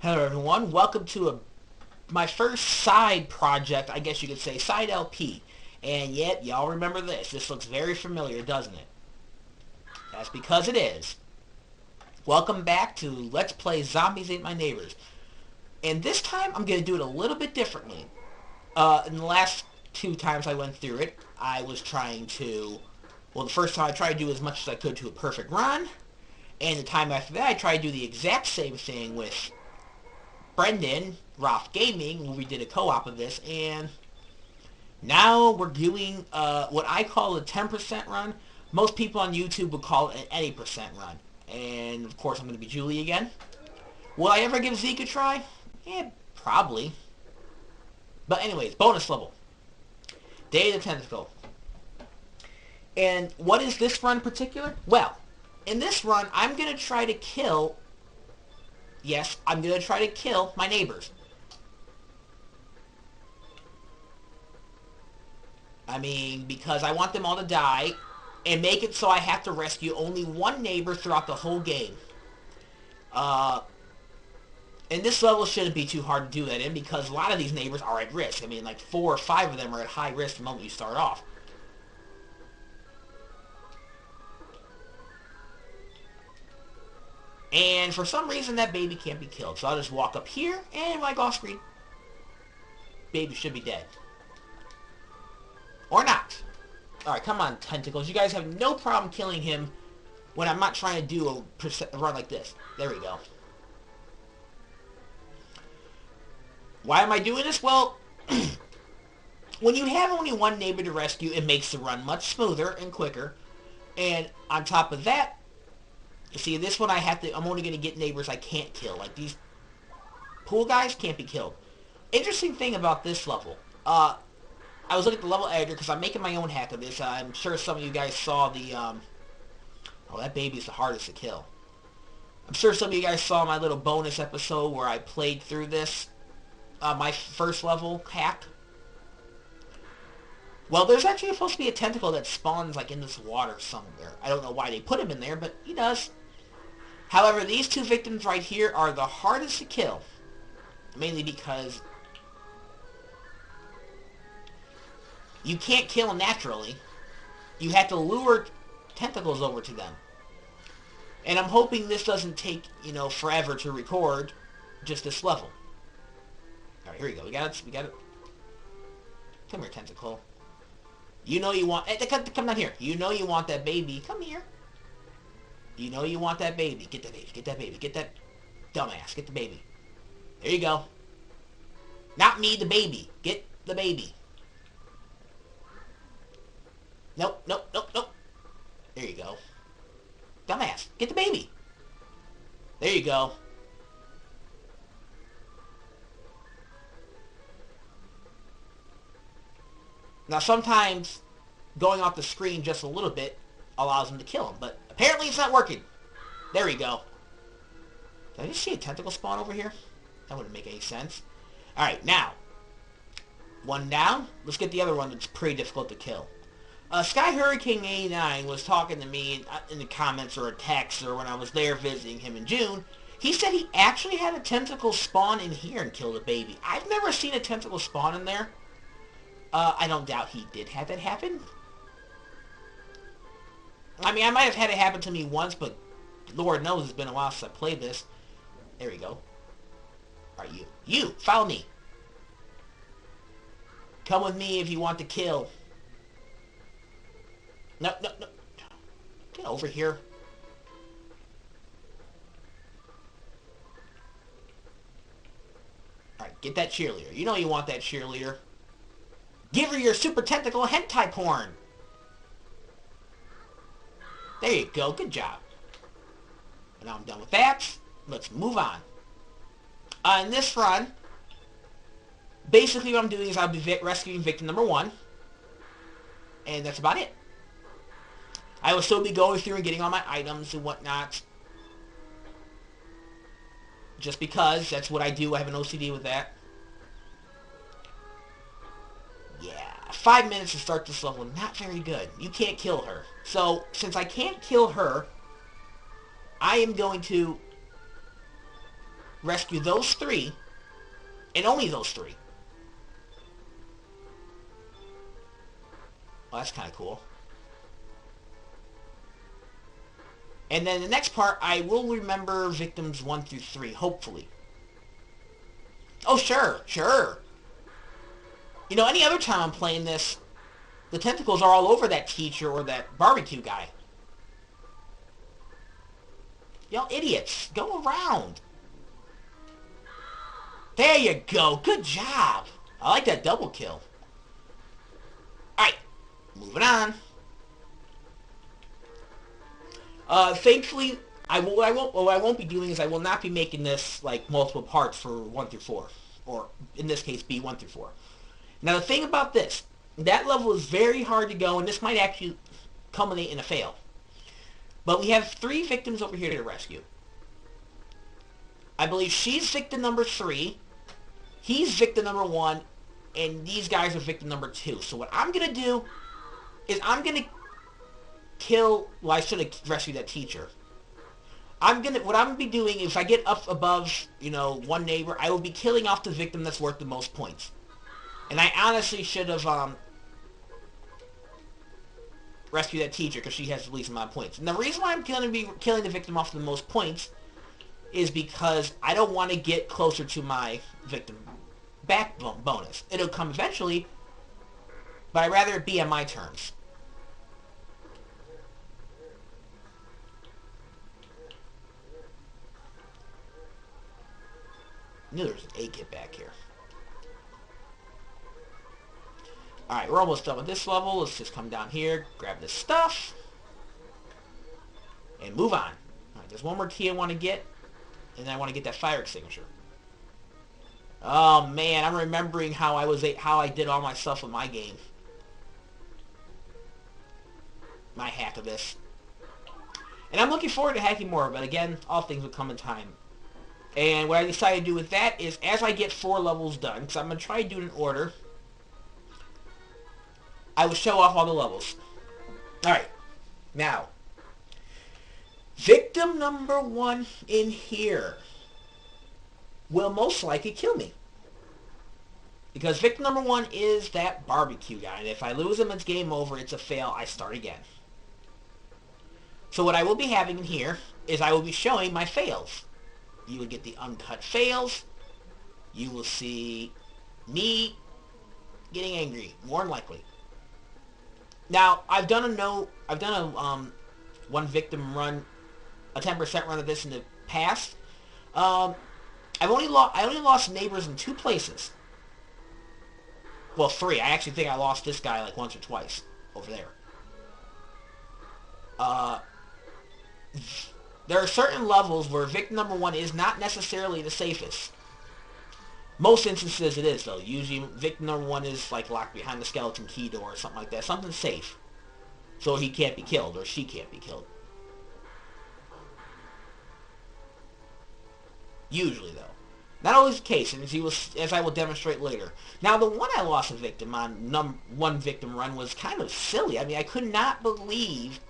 Hello everyone, welcome to my first side project, I guess you could say, side LP. And yet, y'all remember this. This looks very familiar, doesn't it? That's because it is. Welcome back to Let's Play Zombies Ate My Neighbors. And this time, I'm going to do it a little bit differently. In the last two times I went through it, I was trying to... Well, the first time I tried to do as much as I could to a perfect run. And the time after that, I tried to do the exact same thing with Brendan, Roth Gaming, where we did a co-op of this, and now we're doing what I call a 10% run. Most people on YouTube would call it an 80% run. And, of course, I'm going to be Julie again. Will I ever give Zeke a try? Probably. But anyways, bonus level. Day of the Tentacle. And what is this run in particular? Well, in this run, I'm going to try to kill... Yes, I'm going to try to kill my neighbors. I mean, because I want them all to die, and make it so I have to rescue only one neighbor throughout the whole game. And this level shouldn't be too hard to do that in, because a lot of these neighbors are at risk. I mean, like 4 or 5 of them are at high risk the moment you start off. And for some reason, that baby can't be killed. So I'll just walk up here, and like off screen, baby should be dead. Or not. Alright, come on, Tentacles. You guys have no problem killing him when I'm not trying to do a run like this. There we go. Why am I doing this? Well, when you have only one neighbor to rescue, it makes the run much smoother and quicker. And on top of that, you see, this one I'm only going to get neighbors I can't kill. Like these pool guys can't be killed. Interesting thing about this level. I was looking at the level editor because I'm making my own hack of this. I'm sure some of you guys saw the... Oh, that baby's the hardest to kill. I'm sure some of you guys saw my little bonus episode where I played through this. My first level hack. Well, there's actually supposed to be a tentacle that spawns like in this water somewhere. I don't know why they put him in there, but he does. However, these two victims right here are the hardest to kill. Mainly because you can't kill them naturally. You have to lure tentacles over to them. And I'm hoping this doesn't take, forever to record just this level. Alright, here we go. We got it. Come here, tentacle. You know you want... Come down here. You know you want that baby. Come here. You know you want that baby. Get that baby. Get that baby. Get that dumbass. Get the baby. There you go. Not me, the baby. Get the baby. Nope. There you go. Dumbass. Get the baby. There you go. Now, sometimes going off the screen just a little bit allows him to kill him, but apparently it's not working. There we go. Did I just see a tentacle spawn over here? That wouldn't make any sense. Alright, now, one down. Let's get the other one that's pretty difficult to kill. Sky Hurricane 89 was talking to me in the comments or a text or when I was there visiting him in June. He said he actually had a tentacle spawn in here and killed a baby. I've never seen a tentacle spawn in there. I don't doubt he did have that happen. I mean, I might have had it happen to me once, but Lord knows it's been a while since I played this. There we go. Alright, you, follow me. Come with me if you want to kill. No. Get over here. Alright, get that cheerleader. You know you want that cheerleader. Give her your super tentacle hentai porn. There you go. Good job. And now I'm done with that. Let's move on. In this run, basically what I'm doing is I'll be rescuing victim number 1. And that's about it. I will still be going through and getting all my items and whatnot. Just because that's what I do. I have an OCD with that. Yeah, 5 minutes to start this level, not very good. You can't kill her. So, since I can't kill her, I am going to rescue those 3, and only those 3. Oh, that's kind of cool. And then the next part, I will remember victims 1 through 3, hopefully. Oh, sure, sure. You know, any other time I'm playing this, the tentacles are all over that teacher or that barbecue guy. Y'all idiots, go around. There you go, good job. I like that double kill. Alright, moving on. Thankfully, what I won't be doing is I will not be making this like multiple parts for 1 through 4, or in this case, be 1 through 4. Now the thing about this, that level is very hard to go, and this might actually culminate in a fail. But we have 3 victims over here to rescue. I believe she's victim number 3, he's victim number 1, and these guys are victim number 2. So what I'm gonna do is I'm gonna kill. Well, I should have rescued that teacher. What I'm gonna be doing, if I get up above, you know, one neighbor, I will be killing off the victim that's worth the most points. And I honestly should have rescued that teacher because she has the least amount of points. And the reason why I'm gonna be killing the victim off the most points is because I don't want to get closer to my victim back bonus. It'll come eventually, but I'd rather it be on my terms. I knew there was an A-kit back here. Alright, we're almost done with this level. Let's just come down here, grab this stuff, and move on. Alright, there's one more key I want to get, and then I want to get that fire extinguisher. Oh man, I'm remembering how I did all my stuff with my game. My hack of this. And I'm looking forward to hacking more, but again, all things will come in time. And what I decided to do with that is, as I get 4 levels done, because I'm going to try to do it in order, I will show off all the levels. Alright, now, victim number 1 in here will most likely kill me. Because victim number 1 is that barbecue guy, and if I lose him, it's game over, it's a fail, I start again. So what I will be having in here is I will be showing my fails. You will get the uncut fails. You will see me getting angry, more than likely. Now, I've done a one victim run, a 10% run of this in the past. I only lost neighbors in 2 places. Well, 3. I actually think I lost this guy like once or twice over there. There are certain levels where victim number 1 is not necessarily the safest. Most instances it is, though. Usually victim number 1 is like locked behind the skeleton key door or something like that. Something safe. So he can't be killed, or she can't be killed. Usually, though. Not always the case, and as I will demonstrate later. Now, the one I lost a victim on, one victim run, was kind of silly. I mean, I could not believe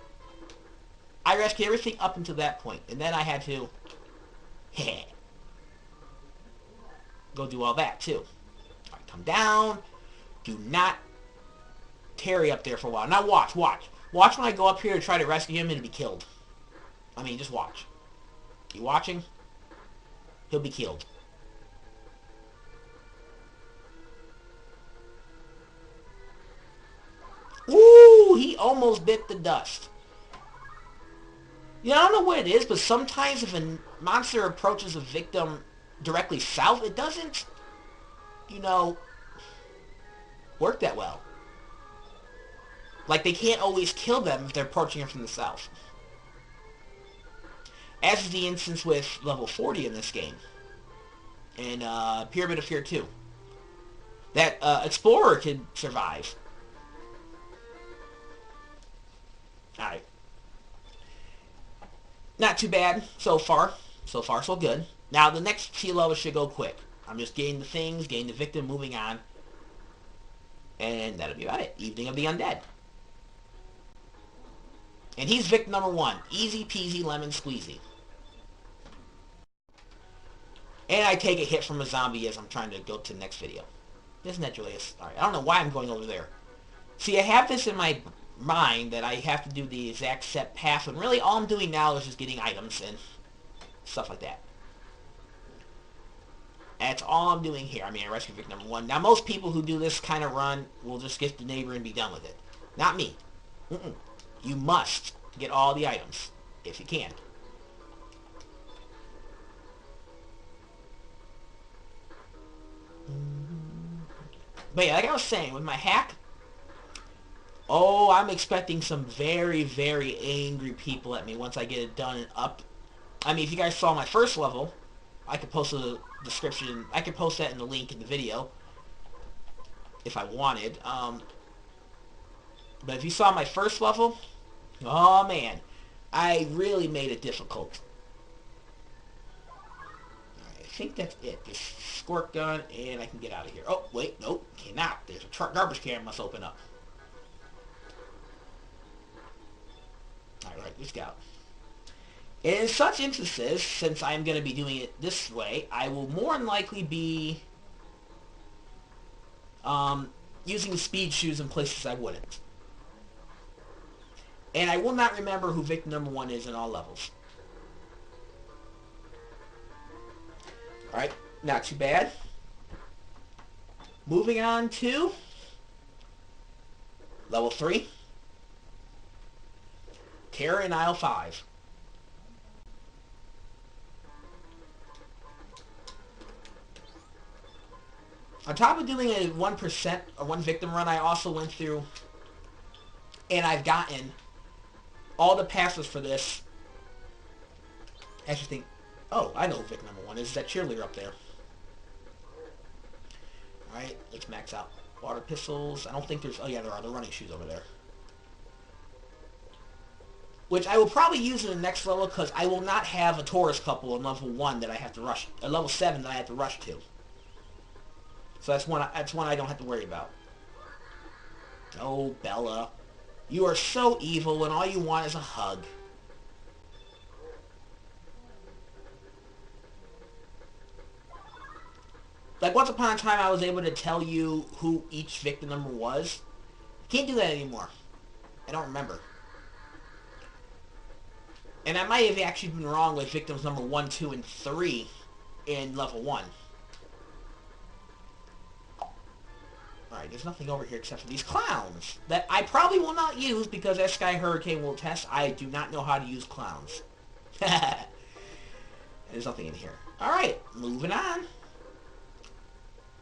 I rescued everything up until that point, and then I had to go do all that, too. All right, come down. Do not tarry up there for a while. Now watch. Watch when I go up here to try to rescue him and be killed. I mean, just watch. You watching? He'll be killed. Ooh, he almost bit the dust. You know, I don't know what it is, but sometimes if a monster approaches a victim directly south, it doesn't, you know, work that well. Like, they can't always kill them if they're approaching them from the south. As is the instance with level 40 in this game. And Pyramid of Fear 2. That Explorer could survive. Alright. Not too bad so far. So far, so good. Now, the next few levels should go quick. I'm just getting the things, getting the victim, moving on. And that'll be about it. Evening of the Undead. And he's victim number 1. Easy peasy lemon squeezy. And I take a hit from a zombie as I'm trying to go to the next video. Isn't that joyous? Alright, I don't know why I'm going over there. See, I have this in my mind that I have to do the exact set path, and really all I'm doing now is just getting items and stuff like that. That's all I'm doing here. I mean, I rescue victim number 1. Now, most people who do this kind of run will just get the neighbor and be done with it. Not me. You must get all the items, if you can. But yeah, like I was saying, with my hack, oh, I'm expecting some very, very angry people at me once I get it done and up. I mean, if you guys saw my first level, I could post a description. I could post that in the link in the video if I wanted. But if you saw my first level, oh man, I really made it difficult. I think that's it. Just squirt gun, and I can get out of here. Oh, wait, nope, cannot. There's a garbage can must open up. Alright, let's go. In such instances, since I'm going to be doing it this way, I will more than likely be using speed shoes in places I wouldn't. And I will not remember who victim number 1 is in all levels. Alright, not too bad. Moving on to level 3. Terror in aisle 5. On top of doing a 1% or 1 victim run, I also went through and I've gotten all the passes for this. I actually think, oh, I know who victim number 1 is. That cheerleader up there. Alright, let's max out water pistols. I don't think there's, oh yeah, there are the running shoes over there. Which I will probably use in the next level because I will not have a Taurus couple in level 1 that I have to rush, level 7 that I have to rush to. So that's one I don't have to worry about. Oh, Bella. You are so evil when all you want is a hug. Like, once upon a time, I was able to tell you who each victim number was. Can't do that anymore. I don't remember. And I might have actually been wrong with victims number 1, 2, and 3 in level 1. Alright, there's nothing over here except for these clowns that I probably will not use because, as Sky Hurricane will attest, I do not know how to use clowns. There's nothing in here. Alright, moving on.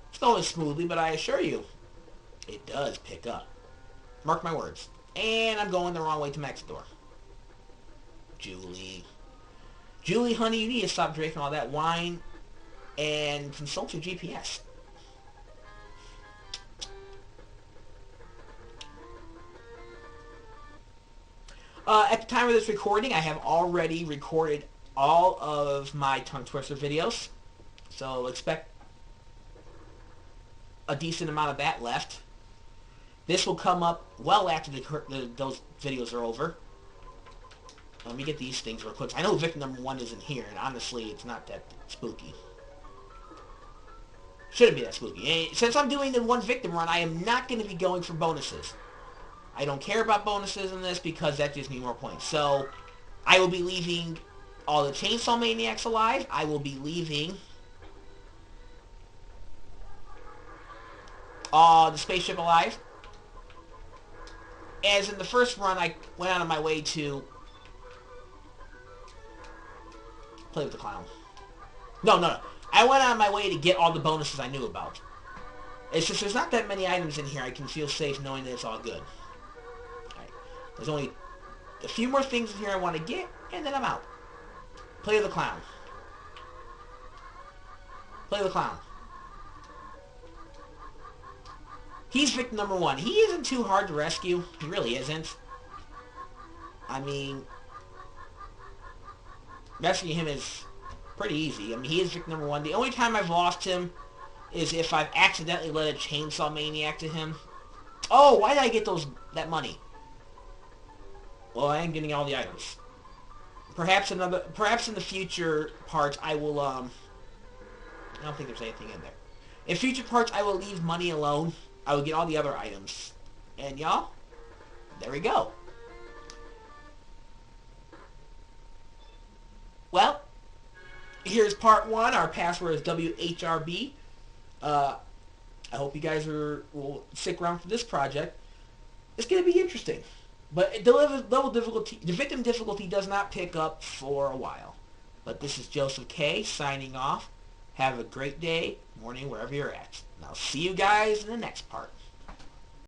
It's going smoothly, but I assure you, it does pick up. Mark my words. And I'm going the wrong way to Max's door. Julie. Julie, honey, you need to stop drinking all that wine and consult your GPS. At the time of this recording, I have already recorded all of my tongue twister videos, so expect a decent amount of that left. This will come up well after those videos are over. Let me get these things real quick. I know victim number 1 isn't here, and honestly, it's not that spooky. Shouldn't be that spooky. And since I'm doing the 1 victim run, I am not going to be going for bonuses. I don't care about bonuses in this because that gives me more points. So, I will be leaving all the Chainsaw Maniacs alive. I will be leaving the spaceship alive. As in the first run, I went out of my way to play with the clown. No. I went out of my way to get all the bonuses I knew about. It's just there's not that many items in here. I can feel safe knowing that it's all good. Alright. There's only a few more things in here I want to get, and then I'm out. Play with the clown. Play with the clown. He's victim number 1. He isn't too hard to rescue. He really isn't. I mean, rescuing him is pretty easy. I mean, he is victim number 1. The only time I've lost him is if I've accidentally led a Chainsaw Maniac to him. Oh, why did I get that money? Well, I am getting all the items. Perhaps in the future parts I will I don't think there's anything in there. In future parts, I will leave money alone. I will get all the other items. And y'all, there we go. Well, here's part 1. Our password is WHRB. I hope you guys will stick around for this project. It's going to be interesting. But the victim difficulty does not pick up for a while. But this is Joseph K. signing off. Have a great day, morning, wherever you're at. And I'll see you guys in the next part.